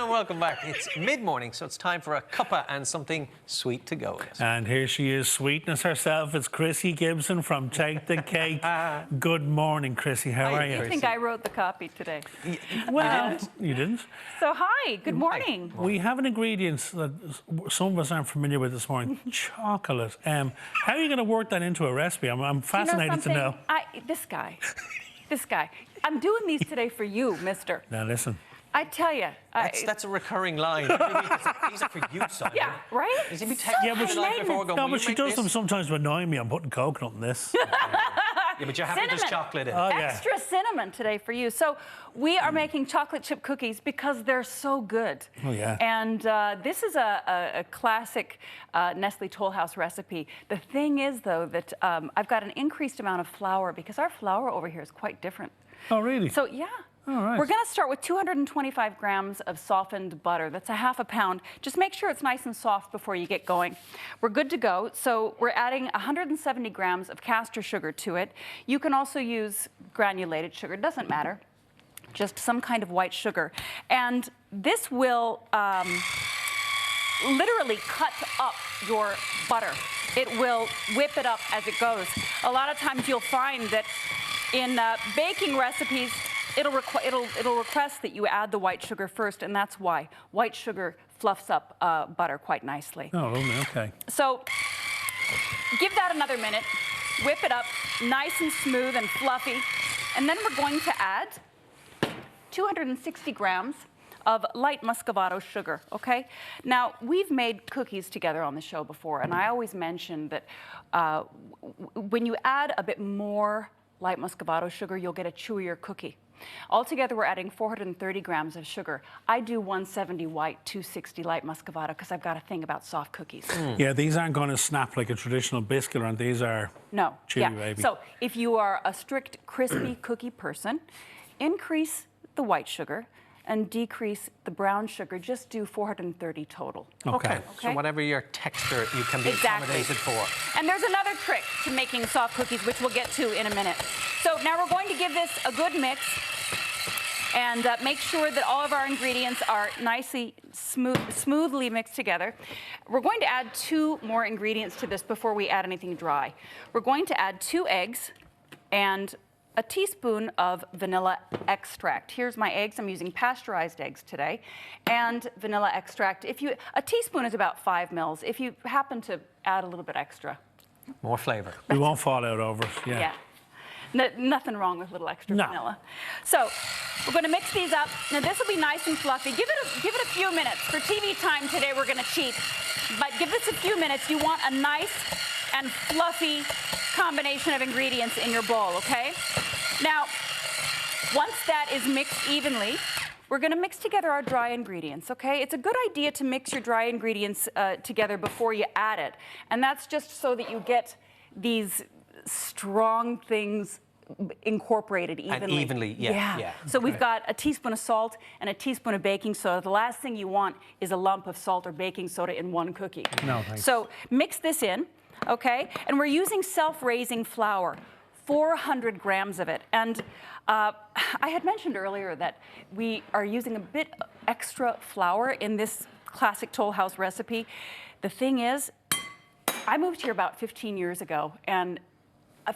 And welcome back. It's mid-morning, so it's time for a cuppa and something sweet to go with. And here she is, sweetness herself. It's Krissy Gibson from Take the Cake. Good morning, Krissy. How are you? I think I wrote the copy today. Well, you didn't. So, hi, good morning. We have an ingredient that some of us aren't familiar with this morning, chocolate. How are you going to work that into a recipe? I'm fascinated to know. This guy. I'm doing these today for you, mister. Now, listen. I tell you. That's a recurring line. These are for you, Simon. Yeah, right? Is he but she does them sometimes to annoy me. I'm putting coconut in this. Yeah, but you're having this chocolate in. Oh, yeah. Extra cinnamon today for you. So we are making chocolate chip cookies because they're so good. Oh, yeah. And this is a classic Nestle Toll House recipe. The thing is, though, that I've got an increased amount of flour because our flour over here is quite different. Oh, really? So, yeah. All right. We're going to start with 225 grams of softened butter. That's a half a pound. Just make sure it's nice and soft before you get going. We're good to go. So we're adding 170 grams of castor sugar to it. You can also use granulated sugar. It doesn't matter. Just some kind of white sugar. And this will literally cut up your butter. It will whip it up as it goes. A lot of times you'll find that in baking recipes, it'll request that you add the white sugar first, and that's why. White sugar fluffs up butter quite nicely. Oh, okay. So give that another minute. Whip it up nice and smooth and fluffy. And then we're going to add 260 grams of light muscovado sugar, okay? Now, we've made cookies together on the show before, and I always mention that when you add a bit more light muscovado sugar, you'll get a chewier cookie. Altogether, we're adding 430 grams of sugar. I do 170 white, 260 light muscovado because I've got a thing about soft cookies. Yeah, these aren't going to snap like a traditional biscuit, and these are chewy, baby. So if you are a strict crispy cookie person, increase the white sugar and decrease the brown sugar. Just do 430 total. Okay. So whatever your texture, you can be accommodated for. And there's another trick to making soft cookies, which we'll get to in a minute. So now we're going to give this a good mix and make sure that all of our ingredients are nicely, smoothly mixed together. We're going to add 2 more ingredients to this before we add anything dry. We're going to add 2 eggs and a teaspoon of vanilla extract. Here's my eggs. I'm using pasteurized eggs today, and vanilla extract. A teaspoon is about 5 mils. If you happen to add a little bit extra, more flavor. We won't fall out over it. Yeah. Nothing wrong with a little extra vanilla. So we're going to mix these up. Now this will be nice and fluffy. Give it a few minutes. For TV time today, we're going to cheat, but give this a few minutes. You want a nice and fluffy combination of ingredients in your bowl, okay? Now, once that is mixed evenly, we're going to mix together our dry ingredients, okay? It's a good idea to mix your dry ingredients together before you add it. And that's just so that you get these strong things incorporated evenly. And evenly, yeah. So we've got a teaspoon of salt and a teaspoon of baking soda. The last thing you want is a lump of salt or baking soda in one cookie. No, thanks. So mix this in, okay? And we're using self-raising flour. 400 grams of it. And I had mentioned earlier that we are using a bit extra flour in this classic Toll House recipe. The thing is, I moved here about 15 years ago, and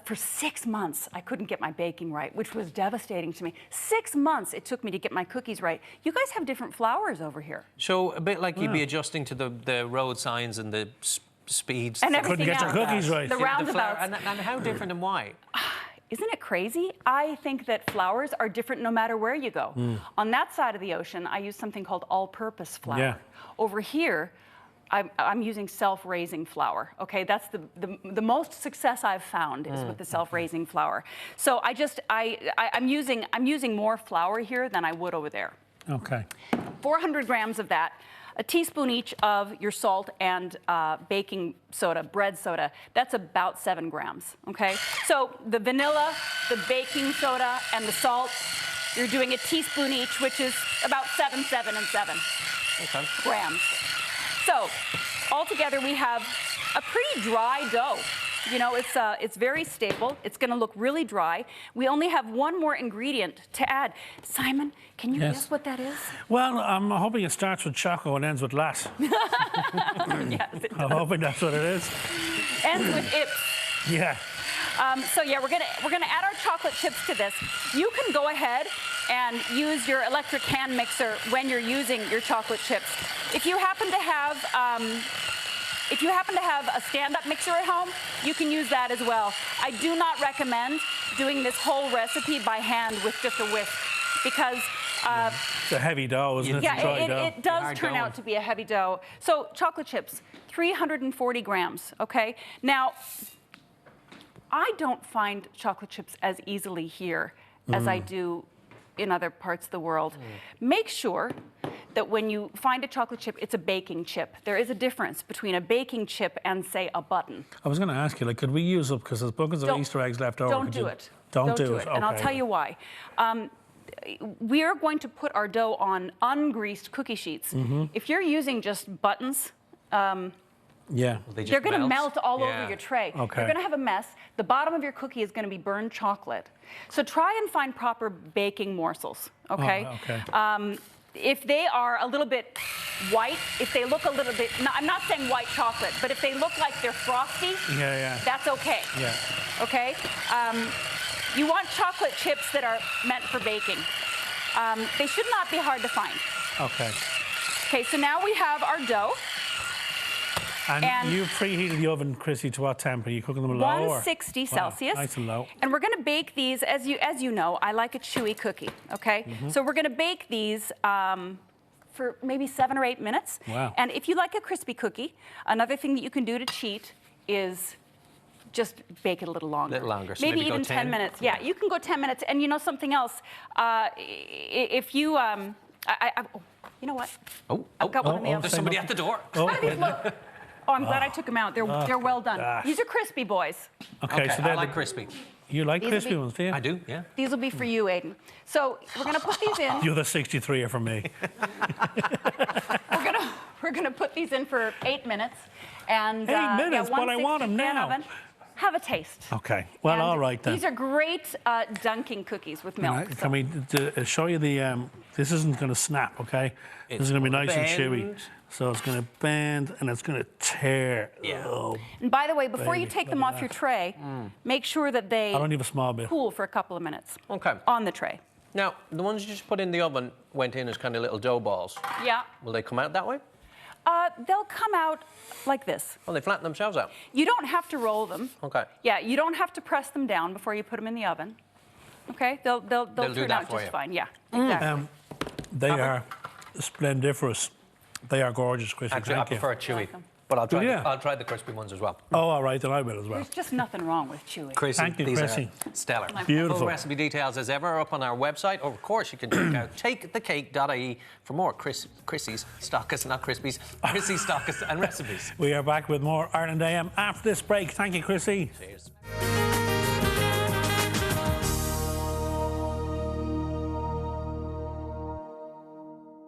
for 6 months, I couldn't get my baking right, which was devastating to me. 6 months it took me to get my cookies right. You guys have different flours over here. So a bit like you'd be adjusting to the road signs and the speeds. And everything couldn't get your cookies right. The roundabouts. And how different and why? Isn't it crazy? I think that flours are different no matter where you go. On that side of the ocean, I use something called all-purpose flour. Yeah. Over here, I'm using self-raising flour. Okay, that's the most success I've found is with the self-raising flour. So I'm using more flour here than I would over there. Okay. 400 grams of that. A teaspoon each of your salt and baking soda, bread soda. That's about 7 grams, okay? So the vanilla, the baking soda, and the salt, you're doing a teaspoon each, which is about 7 grams. So altogether, we have a pretty dry dough. You know, it's very stable. It's going to look really dry. We only have one more ingredient to add. Simon, can you guess what that is? Well, I'm hoping it starts with choco and ends with lat. Yes, it does. I'm hoping that's what it is. Ends with ips. Yeah. So yeah, we're gonna add our chocolate chips to this. You can go ahead and use your electric hand mixer when you're using your chocolate chips. If you happen to have a stand-up mixer at home, you can use that as well. I do not recommend doing this whole recipe by hand with just a whisk because it's a heavy dough, isn't it? yeah, Dough. it does turn out to be a heavy dough. So chocolate chips, 340 grams, okay? Now, I don't find chocolate chips as easily here as I do in other parts of the world. Make sure that when you find a chocolate chip, it's a baking chip. There is a difference between a baking chip and, say, a button. I was going to ask you, like, could we use up, because there's buckets of Easter eggs left over. Don't do it. Don't do it. And I'll Okay. tell you why. We are going to put our dough on ungreased cookie sheets. If you're using just buttons, Yeah. they're going to melt all over your tray. Okay. You're going to have a mess. The bottom of your cookie is going to be burned chocolate. So try and find proper baking morsels, okay? Oh, okay. If they are a little bit white, if they look a little bit, no, I'm not saying white chocolate, but if they look like they're frosty, that's okay. Yeah. Okay? You want chocolate chips that are meant for baking. They should not be hard to find. Okay. Okay, so now we have our dough. And you preheated the oven, Krissy, to what temp? Are you cooking them low? 160 Celsius. Nice and low. And we're going to bake these, as you know, I like a chewy cookie, okay? So we're going to bake these for maybe 7 or 8 minutes. Wow. And if you like a crispy cookie, another thing that you can do to cheat is just bake it a little longer. So maybe go even 10 minutes. Yeah, you can go 10 minutes. And you know something else? If you, you know what? I've got one in the oven. There's somebody at the door. Look. Oh, I'm glad I took them out. They're well done. Gosh. These are crispy boys. Okay, so I they're like crispy. You like These crispy will be- ones, do you? I do, yeah. These will be for you, Aiden. So we're going to put these in. The other 63 are for me. We're gonna put these in for 8 minutes. And 8 minutes, but I want 'em 160 fan now. oven. Have a taste. Okay. Well, And all right then. These are great dunking cookies with milk. Can we show you the? This isn't going to snap, okay? This is going to be nice and chewy. So it's going to bend and it's going to tear. Yeah. Oh, And by the way, before you baby, take them look off at your tray, make sure that they I don't need a small bit. cool for a couple of minutes Okay. on the tray. Now, the ones you just put in the oven went in as kind of little dough balls. Yeah. Will they come out that way? They'll come out like this. Well, they flatten themselves out. You don't have to roll them. Okay. Yeah, you don't have to press them down before you put them in the oven. Okay, they'll do turn that out for just you. fine. Yeah, exactly. They are splendiferous. They are gorgeous, Krissy. Actually, I Thank you. prefer chewy. Welcome. But I'll try, Yeah. I'll try the crispy ones as well. Oh, all right, then I will as well. There's just nothing wrong with chewy. Krissy, Thank you, these Krissy. are stellar. Beautiful. Full recipe details as ever are up on our website. Or, of course, you can check out takethecake.ie for more Krissy's Stockists, not Crispies, Krissy's Stockists and recipes. We are back with more Ireland AM after this break. Thank you, Krissy. Cheers.